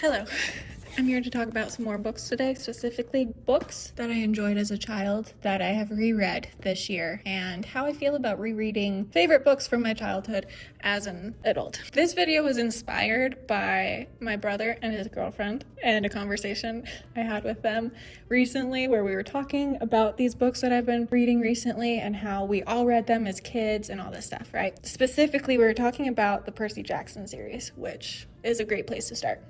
Hello. I'm here to talk about some more books today, specifically books that I enjoyed as a child that I have reread this year, and how I feel about rereading favorite books from my childhood as an adult. This video was inspired by my brother and his girlfriend and a conversation I had with them recently where we were talking about these books that I've been reading recently and how we all read them as kids and all this stuff, right? Specifically, we were talking about the Percy Jackson series, which is a great place to start.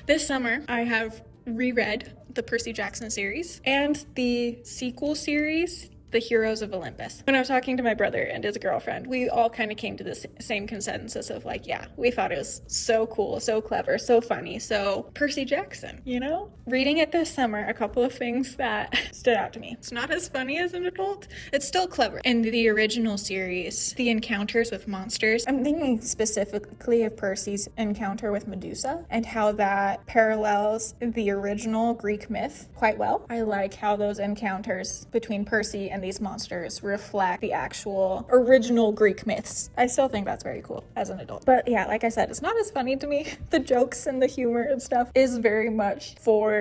This summer, I have reread the Percy Jackson series and the sequel series, The Heroes of Olympus. When I was talking to my brother and his girlfriend, we all kind of came to the same consensus of like, yeah, we thought it was so cool, so clever, so funny, so Percy Jackson, you know? Reading it this summer, a couple of things that stood out to me. It's not as funny as an adult. It's still clever. In the original series, the encounters with monsters, I'm thinking specifically of Percy's encounter with Medusa and how that parallels the original Greek myth quite well. I like how those encounters between Percy and these monsters reflect the actual original Greek myths. I still think that's very cool as an adult. But yeah, like I said, it's not as funny to me. The jokes and the humor and stuff is very much for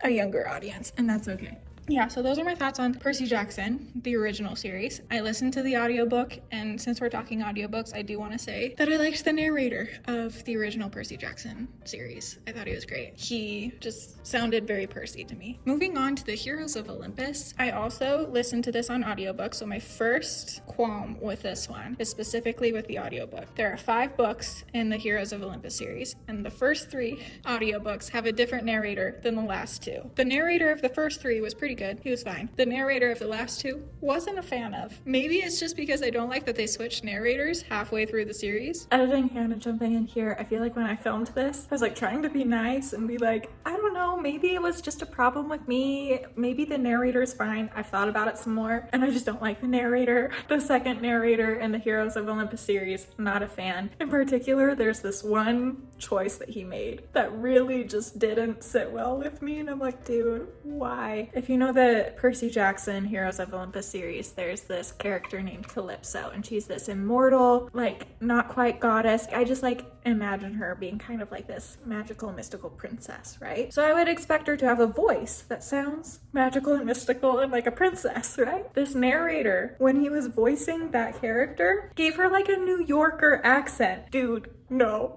a younger audience, and that's okay. Yeah, so those are my thoughts on Percy Jackson, the original series. I listened to the audiobook, and since we're talking audiobooks, I do want to say that I liked the narrator of the original Percy Jackson series. I thought he was great. He just sounded very Percy to me. Moving on to the Heroes of Olympus, I also listened to this on audiobook, so my first qualm with this one is specifically with the audiobook. There are 5 books in the Heroes of Olympus series, and the first 3 audiobooks have a different narrator than the last 2. The narrator of the first 3 was pretty good. He was fine. The narrator of the last 2 wasn't a fan of. Maybe it's just because I don't like that they switched narrators halfway through the series. Editing Hannah jumping in here, I feel like when I filmed this, I was like trying to be nice and be like, I don't know, maybe it was just a problem with me. Maybe the narrator's fine. I've thought about it some more and I just don't like the narrator. The second narrator in the Heroes of Olympus series, not a fan. In particular, there's this one choice that he made that really just didn't sit well with me, and I'm like, dude, why? If you know the Percy Jackson Heroes of Olympus series, there's this character named Calypso, and she's this immortal, like, not quite goddess. I just like imagine her being kind of like this magical, mystical princess, right? So I would expect her to have a voice that sounds magical and mystical and like a princess, right? This narrator, when he was voicing that character, gave her like a New Yorker accent. Dude, no.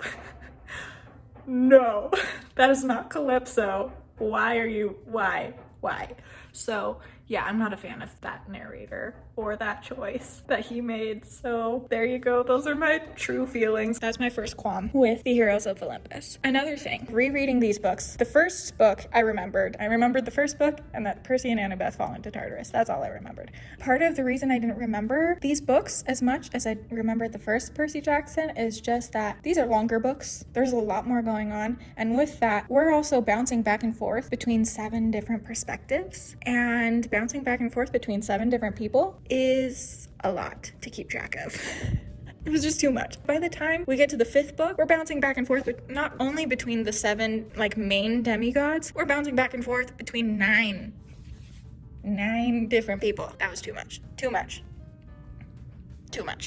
No, that is not Calypso. Why? So yeah, I'm not a fan of that narrator or that choice that he made. So there you go. Those are my true feelings. That's my first qualm with the Heroes of Olympus. Another thing, rereading these books, the first book I remembered the first book and that Percy and Annabeth fall into Tartarus. That's all I remembered. Part of the reason I didn't remember these books as much as I remembered the first Percy Jackson is just that these are longer books. There's a lot more going on. And with that, we're also bouncing back and forth between 7 different perspectives, and bouncing back and forth between 7 different people is a lot to keep track of. It was just too much. By the time we get to the 5th book, we're bouncing back and forth not only between the 7 like main demigods, we're bouncing back and forth between 9 different people. That was too much.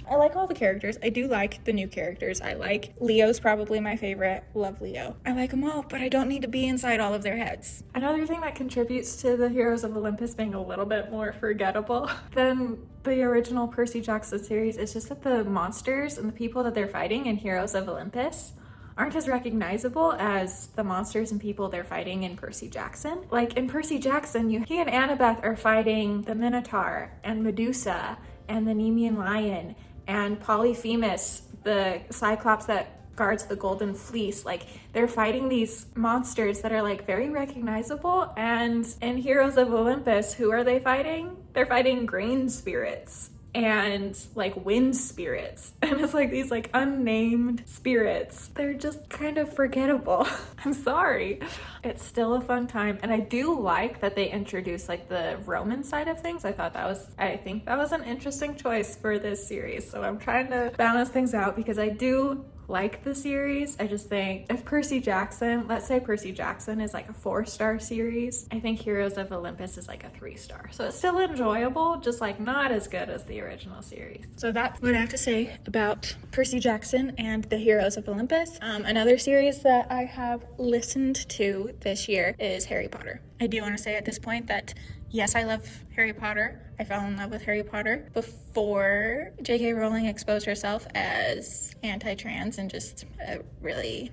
I like all the characters. I do like the new characters. I like Leo's probably my favorite. Love Leo. I like them all, but I don't need to be inside all of their heads. Another thing that contributes to the Heroes of Olympus being a little bit more forgettable than the original Percy Jackson series is just that the monsters and the people that they're fighting in Heroes of Olympus aren't as recognizable as the monsters and people they're fighting in Percy Jackson. Like in Percy Jackson, he and Annabeth are fighting the Minotaur and Medusa and the Nemean lion and Polyphemus, the Cyclops that guards the Golden Fleece. Like, they're fighting these monsters that are like very recognizable. And in Heroes of Olympus, who are they fighting? They're fighting grain spirits and like wind spirits, and it's like these like unnamed spirits. They're just kind of forgettable. I'm sorry. It's still a fun time, and I do like that they introduced like the Roman side of things. I think that was an interesting choice for this series, so I'm trying to balance things out because I do like the series. I just think if Percy Jackson, let's say Percy Jackson is like a 4-star series, I think Heroes of Olympus is like a 3-star. So it's still enjoyable, just like not as good as the original series. So that's what I have to say about Percy Jackson and the Heroes of Olympus. Another series that I have listened to this year is Harry Potter. I do want to say at this point that yes, I love Harry Potter. I fell in love with Harry Potter before J.K. Rowling exposed herself as anti-trans and just a really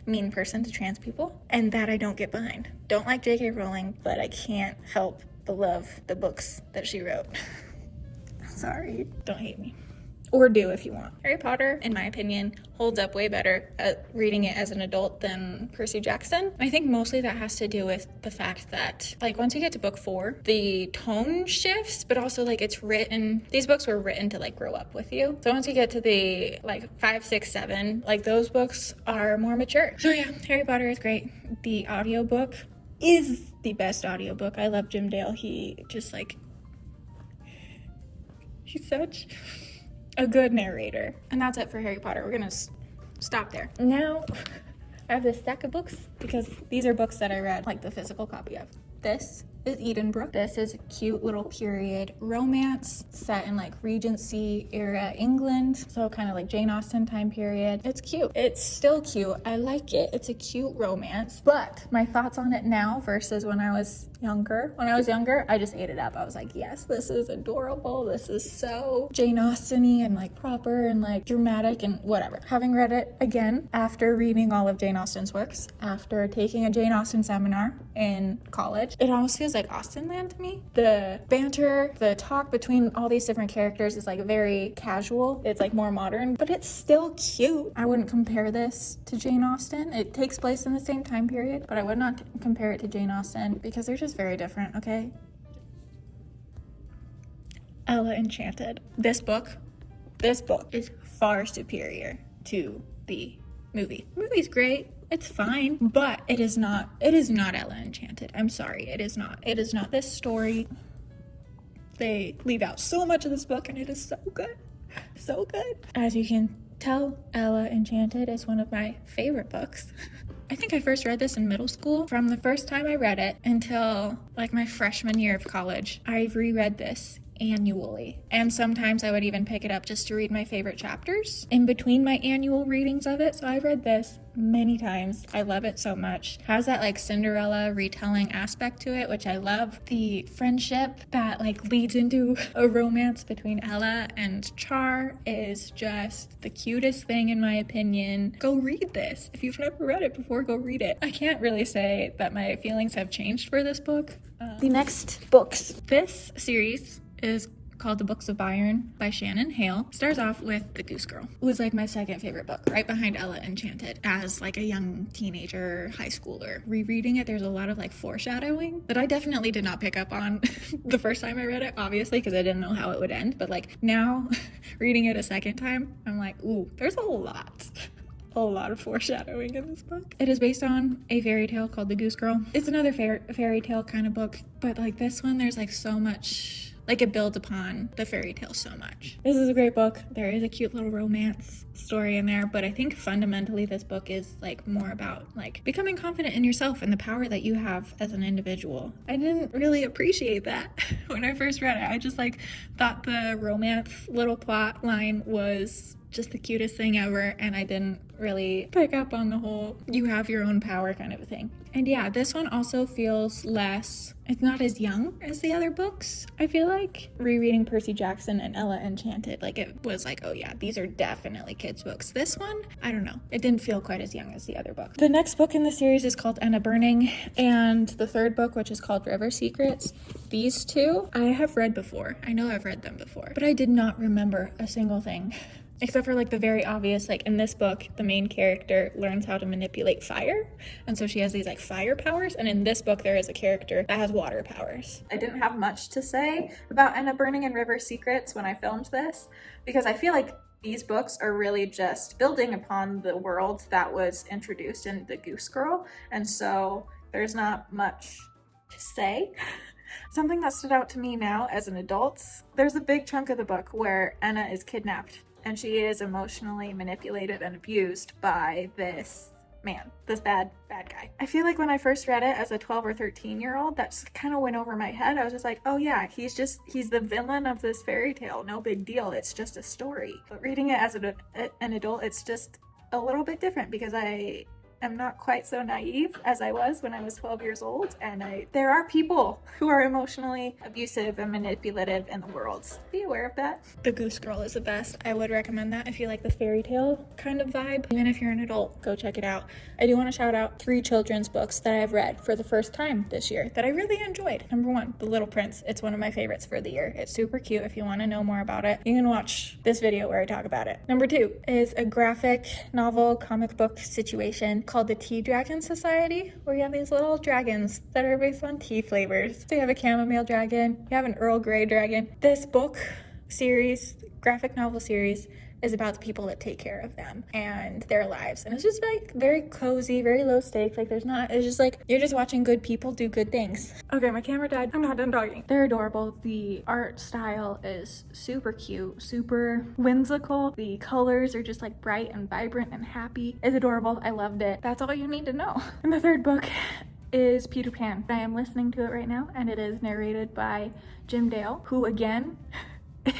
mean person to trans people. And that I don't get behind. Don't like J.K. Rowling, but I can't help but love the books that she wrote. Sorry. Don't hate me. Or do if you want. Harry Potter, in my opinion, holds up way better at reading it as an adult than Percy Jackson. I think mostly that has to do with the fact that, like, once you get to book 4, the tone shifts, but also, like, it's written, these books were written to, like, grow up with you. So once you get to the, like, 5, 6, 7, like, those books are more mature. So yeah, Harry Potter is great. The audiobook is the best audiobook. I love Jim Dale. He just, like, he's such a good narrator. And that's it for Harry Potter. We're gonna stop there. Now, I have this stack of books because these are books that I read, like the physical copy of. This is Edenbrooke. This is a cute little period romance set in like Regency era England. So kind of like Jane Austen time period. It's cute. It's still cute. I like it. It's a cute romance. But my thoughts on it now versus when I was younger. When I was younger, I just ate it up. I was like, yes, this is adorable. This is so Jane Austen-y and like proper and like dramatic and whatever. Having read it again after reading all of Jane Austen's works, after taking a Jane Austen seminar in college, it almost feels like Austenland to me. The banter, the talk between all these different characters is like very casual. It's like more modern, but it's still cute. I wouldn't compare this to Jane Austen. It takes place in the same time period, but I would not compare it to Jane Austen because they're just very different, okay? Ella Enchanted. This book is far superior to the movie. The movie's great. It's fine, but it is not Ella Enchanted. I'm sorry, it is not. It is not this story. They leave out so much of this book and it is so good. So good. As you can tell, Ella Enchanted is one of my favorite books. I think I first read this in middle school. From the first time I read it until like my freshman year of college, I've reread this annually. And sometimes I would even pick it up just to read my favorite chapters in between my annual readings of it. So I've read this many times. I love it so much. Has that like Cinderella retelling aspect to it, which I love. The friendship that like leads into a romance between Ella and Char is just the cutest thing in my opinion. Go read this. If you've never read it before, go read it. I can't really say that my feelings have changed for this book. The next books. This series is called The Books of Byron by Shannon Hale. Starts off with The Goose Girl. It was like my second favorite book, right behind Ella Enchanted. As like a young teenager, high schooler, rereading it, there's a lot of like foreshadowing that I definitely did not pick up on the first time I read it, obviously, because I didn't know how it would end. But like now, reading it a second time, I'm like, ooh, there's a lot of foreshadowing in this book. It is based on a fairy tale called The Goose Girl. It's another fairy tale kind of book, but like this one, there's like so much, like it builds upon the fairy tale so much. This is a great book. There is a cute little romance story in there, but I think fundamentally this book is like more about like becoming confident in yourself and the power that you have as an individual. I didn't really appreciate that when I first read it. I just like thought the romance little plot line was just the cutest thing ever, and I didn't really pick up on the whole you have your own power kind of a thing. And yeah, this one also feels less, it's not as young as the other books. I feel like rereading Percy Jackson and Ella Enchanted, like it was like, oh yeah, these are definitely kids books. This one, I don't know, it didn't feel quite as young as the other book. The next book in the series is called Enna Burning, and the third book, which is called River Secrets. These two I have read before. I know I've read them before, but I did not remember a single thing. Except for like the very obvious, like in this book, the main character learns how to manipulate fire. And so she has these like fire powers. And in this book, there is a character that has water powers. I didn't have much to say about Enna Burning and River Secrets when I filmed this, because I feel like these books are really just building upon the world that was introduced in The Goose Girl. And so there's not much to say. Something that stood out to me now as an adult, there's a big chunk of the book where Enna is kidnapped and she is emotionally manipulated and abused by this man, this bad guy. I feel like when I first read it as a 12 or 13-year-old, that just kind of went over my head. I was just like, oh yeah, he's the villain of this fairy tale. No big deal. It's just a story. But reading it as an adult, it's just a little bit different because I am not quite so naive as I was when I was 12 years old, and there are people who are emotionally abusive and manipulative in the world. Be aware of that. The Goose Girl is the best. I would recommend that if you like the fairy tale kind of vibe. Even if you're an adult, go check it out. I do want to shout out 3 children's books that I've read for the first time this year that I really enjoyed. Number 1, The Little Prince. It's one of my favorites for the year. It's super cute. If you want to know more about it, you can watch this video where I talk about it. Number 2 is a graphic novel comic book situation called the Tea Dragon Society, where you have these little dragons that are based on tea flavors. So you have a chamomile dragon, you have an Earl Grey dragon. This book series, graphic novel series, is about the people that take care of them and their lives. And it's just like very cozy, very low stakes. Like it's just like, you're just watching good people do good things. Okay, my camera died. I'm not done talking. They're adorable. The art style is super cute, super whimsical. The colors are just like bright and vibrant and happy. It's adorable. I loved it. That's all you need to know. And the third book is Peter Pan. I am listening to it right now, and it is narrated by Jim Dale, who again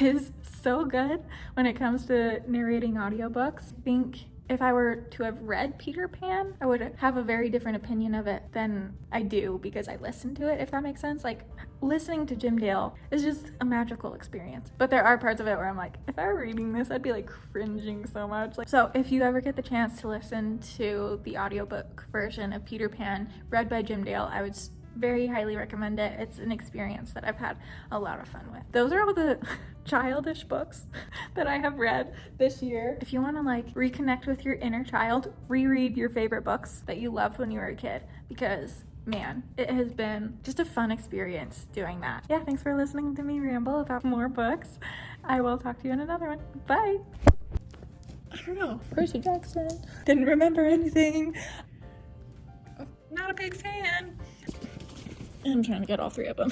is so good when it comes to narrating audiobooks. I think if I were to have read Peter Pan, I would have a very different opinion of it than I do because I listened to it, if that makes sense. Like, listening to Jim Dale is just a magical experience. But there are parts of it where I'm like, if I were reading this, I'd be like cringing so much. So if you ever get the chance to listen to the audiobook version of Peter Pan read by Jim Dale, I would very highly recommend it. It's an experience that I've had a lot of fun with. Those are all the childish books that I have read this year. If you want to like reconnect with your inner child, reread your favorite books that you loved when you were a kid, because man, it has been just a fun experience doing that. Yeah, thanks for listening to me ramble about more books. I will talk to you in another one. Bye. I don't know. Percy Jackson. Didn't remember anything. Not a big fan. I'm trying to get all 3 of them.